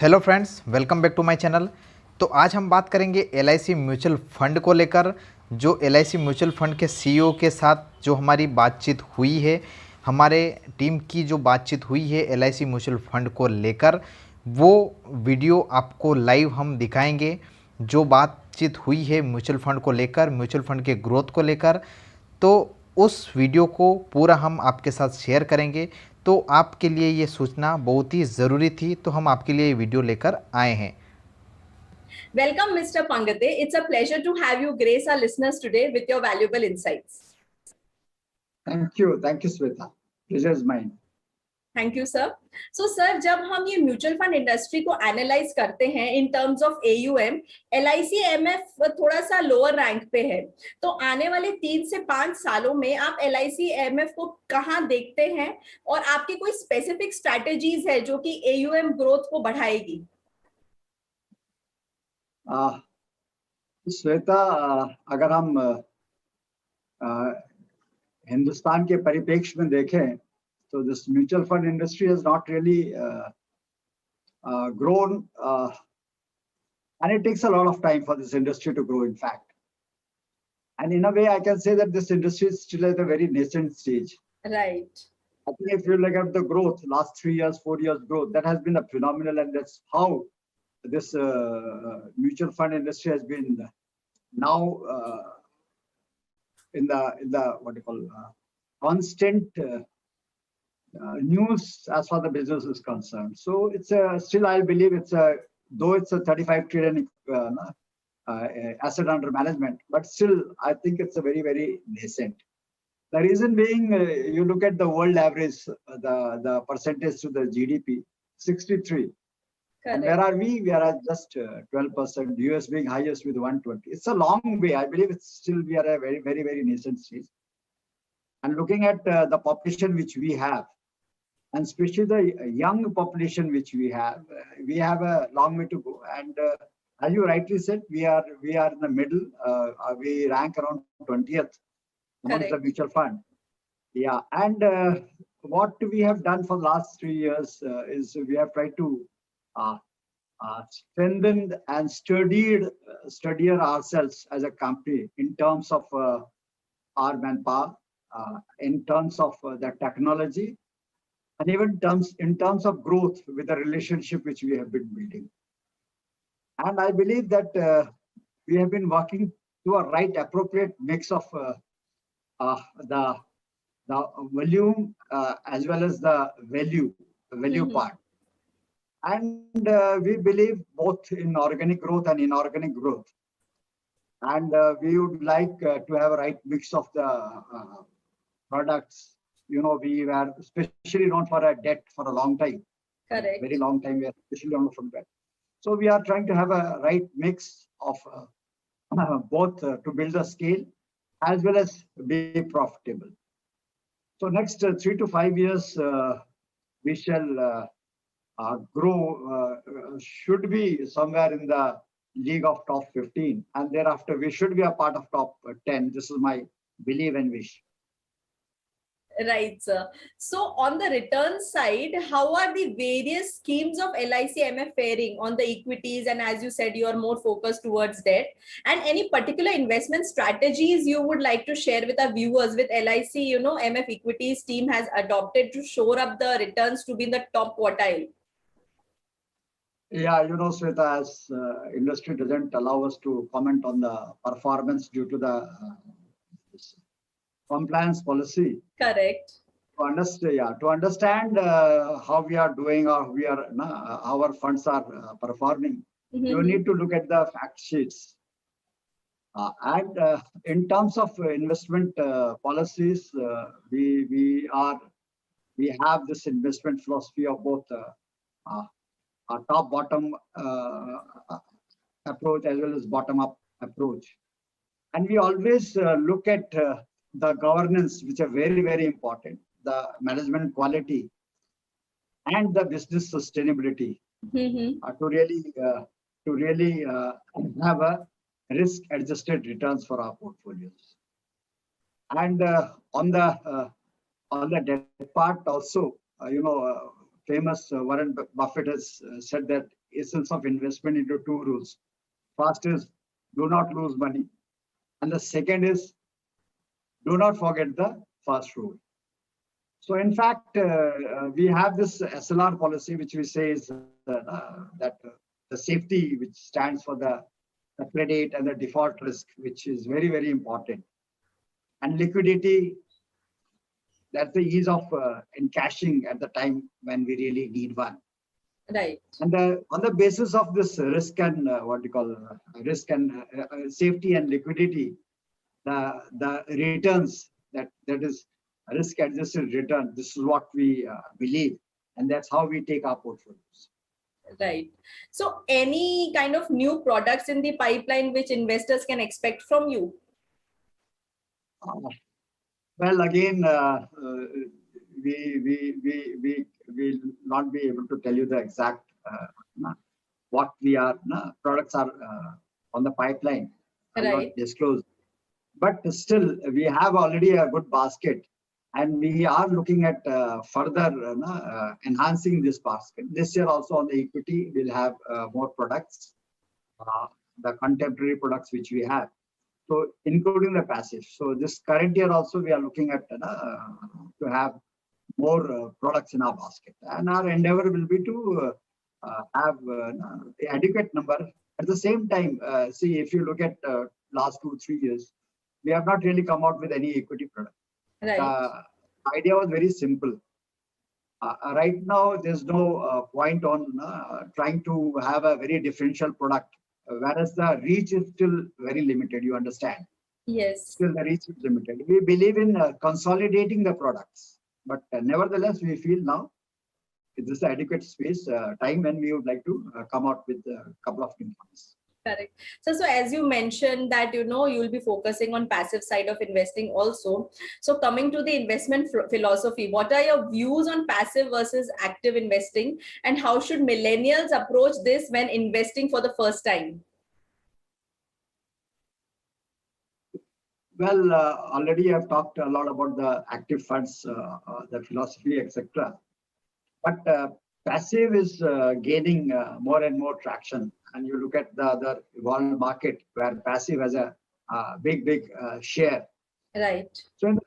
Hello friends, welcome back to my channel. तो आज हम बात करेंगे एलआईसी म्यूचुअल फ़ंड को लेकर। जो एलआईसी म्यूचुअल फ़ंड के सीईओ के साथ जो हमारी बातचीत हुई है, हमारे टीम की जो बातचीत हुई है एलआईसी म्यूचुअल फ़ंड को लेकर, वो वीडियो आपको लाइव हम दिखाएंगे। जो बातचीत हुई है म्यूचुअल फ़ंड को लेकर, म्यूचुअल फ़ंड के ग्रोथ को लेकर, तो उस वीडियो को पूरा हम आपके साथ शेयर करेंगे। तो आपके लिए ये सूचना बहुत ही ज़रूरी थी, तो हम आपके लिए ये वीडियो लेकर आए हैं। Welcome, Mr. Pangate. It's a pleasure to have you grace our listeners today with your valuable insights. Thank you, Sweta. Pleasure is mine. Thank you sir. So sir, जब हम ये म्यूचुअल फंड इंडस्ट्री को analyse करते हैं in terms of AUM, LIC MF थोड़ा सा lower rank पे है। तो आने वाले 3 से 5 सालों में आप एलआईसी एमएफ को कहाँ देखते हैं और आपकी कोई स्पेसिफिक स्ट्रैटेजीज है जो कि एयूएम ग्रोथ को बढ़ाएगी? श्वेता, अगर हम हिंदुस्तान के परिप्रेक्ष्य में देखें तो this mutual fund industry has not really grown, and it takes a lot of time for this industry to grow, in fact. And in a way, I can say that this industry is still at a very nascent stage. Right. I think if you look at the growth, last 3 years, 4 years growth, that has been a phenomenal, and that's how this mutual fund industry has been now in the what you call constant news as far the business is concerned. So it's still, I believe it's though it's a 35 trillion asset under management, but still I think it's a very, very nascent. The reason being, you look at the world average, the percentage to the GDP, 63. Correct. And where are we? We are at just 12%, US being highest with 120. It's a long way. I believe it's still, we are a very, very, very nascent stage. And looking at the population which we have, and especially the young population which we have a long way to go. And as you rightly said, we are in the middle. We rank around 20th amongst the mutual fund. Yeah, and what we have done for the last 3 years is we have tried to strengthened and studier ourselves as a company in terms of our manpower, in terms of the technology, and even in terms of growth with the relationship which we have been building. And I believe that we have been working to a right appropriate mix of the volume as well as the value part. And we believe both in organic growth and inorganic growth. And we would like to have a right mix of the products. You know, we were especially known for a debt for a long time. Correct. Very long time, we are especially known for debt. So we are trying to have a right mix of both to build a scale as well as be profitable. So next 3 to 5 years, we shall grow, should be somewhere in the league of top 15, and thereafter we should be a part of top 10. This is my belief and wish. Right, sir. So on the return side, how are the various schemes of LIC MF faring on the equities? And as you said, you are more focused towards debt. And any particular investment strategies you would like to share with our viewers with LIC, MF equities team has adopted to shore up the returns to be in the top quartile? Yeah, Sweta, as industry doesn't allow us to comment on the performance due to the compliance policy. Correct. To understand how we are doing or how our funds are performing, you need to look at the fact sheets. And in terms of investment policies, we have this investment philosophy of both a top-bottom approach as well as bottom-up approach. And we always look at the governance, which are very, very important, the management quality and the business sustainability to really have a risk-adjusted returns for our portfolios. And on the debt part also, famous Warren Buffett has said that essence of investment into two rules. First is do not lose money. And the second is do not forget the first rule. So in fact, we have this SLR policy, which we say is that the safety, which stands for the credit and the default risk, which is very, very important. And liquidity, that's the ease of encashing at the time when we really need one. Right. And on the basis of this risk and risk and safety and liquidity, the returns that is risk adjusted return, this is what we believe, and that's how we take our portfolios. Right. So any kind of new products in the pipeline which investors can expect from you? Well, again, we will not be able to tell you the exact what products are on the pipeline. Right. Not disclosed. But still, we have already a good basket, and we are looking at further enhancing this basket. This year also on the equity, we'll have more products, the contemporary products which we have. So including the passive. So this current year also we are looking at to have more products in our basket, and our endeavor will be to have the adequate number. At the same time, see, if you look at last 2-3 years, we have not really come out with any equity product. Right. The idea was very simple. Right now, there's no point on trying to have a very differential product, whereas the reach is still very limited, you understand. Yes. Still the reach is limited. We believe in consolidating the products, but nevertheless, we feel now this is adequate space, time when we would like to come out with a couple of new funds. Correct. So as you mentioned that, you'll be focusing on passive side of investing also. So coming to the investment philosophy, what are your views on passive versus active investing, and how should millennials approach this when investing for the first time? Well, already I've talked a lot about the active funds, the philosophy, etc. But passive is gaining more and more traction. And you look at the other evolved market where passive has a big share. Right. So in the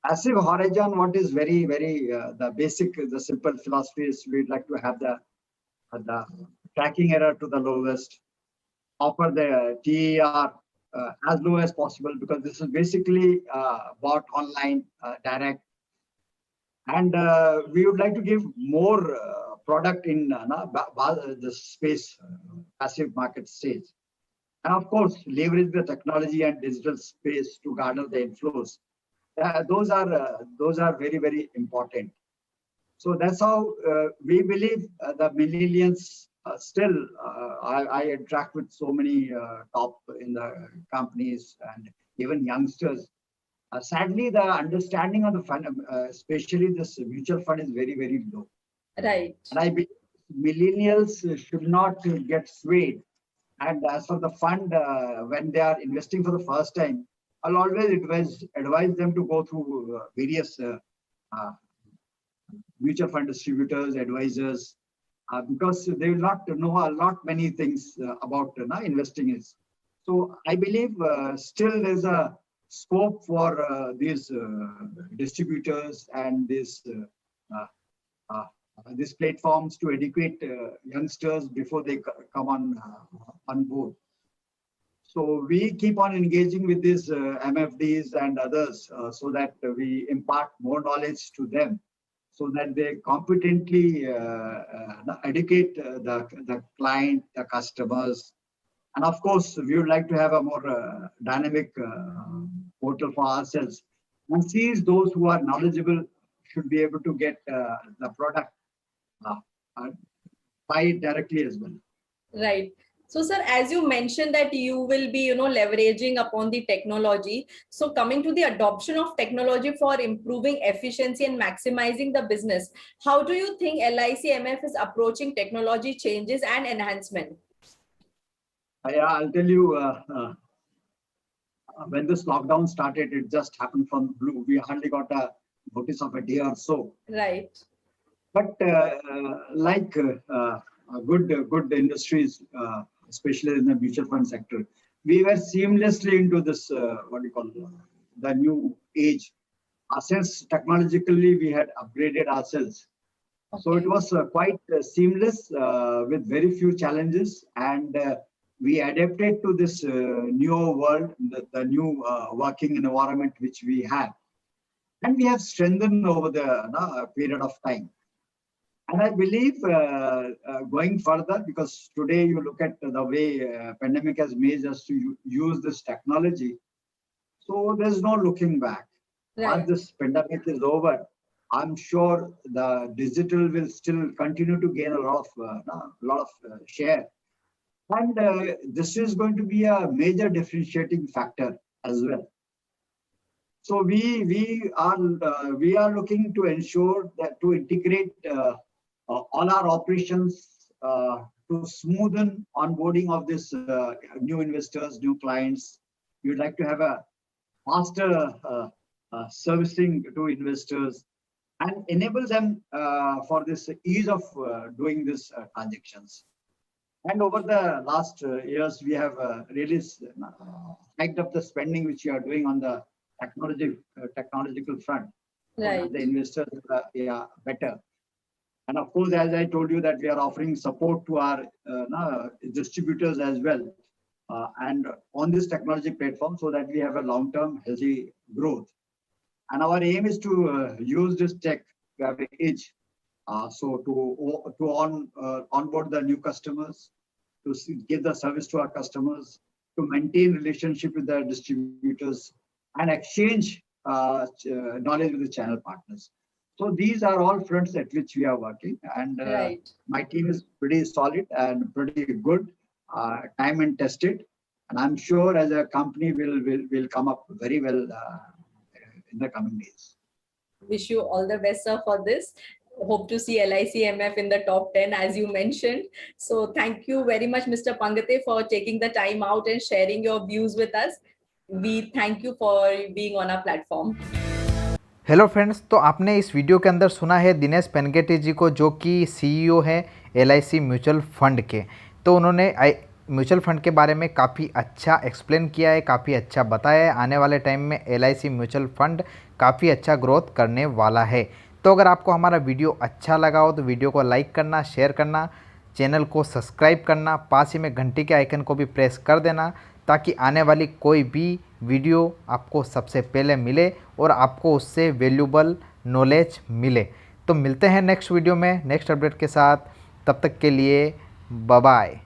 passive horizon, what is very, very the simple philosophy is we'd like to have the tracking error to the lowest, offer the TER as low as possible, because this is basically bought online, direct. And we would like to give more product in the space, passive market stage. And of course, leverage the technology and digital space to garner the inflows. Those are very, very important. So that's how we believe the millennials still, I interact with so many top in the companies and even youngsters. Sadly, the understanding of the fund, especially this mutual fund, is very, very low. Right. And I believe millennials should not get swayed. And as for the fund, when they are investing for the first time, I'll always advise them to go through various mutual fund distributors, advisors, because they will not know a lot many things about investing is. So I believe still there's a scope for these distributors and these platforms to educate youngsters before they come on board. So we keep on engaging with these MFDs and others so that we impart more knowledge to them, so that they competently educate the client, the customers. And of course, we would like to have a more dynamic portal for ourselves. And seize those who are knowledgeable should be able to get the product, buy it directly as well. Right. So, sir, as you mentioned that you will be, leveraging upon the technology. So coming to the adoption of technology for improving efficiency and maximizing the business, how do you think LIC MF is approaching technology changes and enhancement? Yeah, I'll tell you, when this lockdown started, it just happened from blue. We hardly got a notice of a day or so. Right. But like good industries, especially in the mutual fund sector. We were seamlessly into this, what do you call, the new age. Since technologically we had upgraded ourselves. So it was quite seamless with very few challenges, and we adapted to this new world, the new working environment which we have. And we have strengthened over the period of time. And I believe going further, because today you look at the way pandemic has made us to use this technology, so there's no looking back. Right. Once this pandemic is over, I'm sure the digital will still continue to gain a lot of share, and this is going to be a major differentiating factor as well. So we are looking to ensure that to integrate all our operations to smoothen onboarding of this new investors, new clients. We would like to have a faster servicing to investors and enable them for this ease of doing this transactions. And over the last years, we have really hiked up the spending which we are doing on the technological front. Right. The investors better. And of course, as I told you, that we are offering support to our distributors as well, and on this technology platform, so that we have a long-term healthy growth. And our aim is to use this tech to have an edge, so to onboard the new customers, to give the service to our customers, to maintain relationship with the distributors, and exchange knowledge with the channel partners. So these are all fronts at which we are working, and Right. my team is pretty solid and pretty good, time and tested, and I'm sure as a company will come up very well in the coming days. Wish you all the best, sir, for this. Hope to see LIC MF in the top 10, as you mentioned. So thank you very much, Mr. Pangate, for taking the time out and sharing your views with us. We thank you for being on our platform. Hello friends, तो आपने इस video के अंदर सुना है दिनेश पेनगेटे जी को, जो कि सीईओ है LIC म्यूचुअल फंड के। तो उन्होंने म्यूचुअल फंड के बारे में काफ़ी अच्छा एक्सप्लेन किया है, काफ़ी अच्छा बताया है। आने वाले टाइम में LIC म्यूचुअल फंड काफ़ी अच्छा ग्रोथ करने वाला है। तो अगर आपको हमारा वीडियो अच्छा लगा हो तो वीडियो को लाइक करना, शेयर करना, चैनल को सब्सक्राइब करना, पास ही में घंटी के आइकन को भी प्रेस कर देना, ताकि आने वाली कोई भी वीडियो आपको सबसे पहले मिले और आपको उससे वैल्यूबल नॉलेज मिले। तो मिलते हैं नेक्स्ट वीडियो में नेक्स्ट अपडेट के साथ। तब तक के लिए बाय बाय।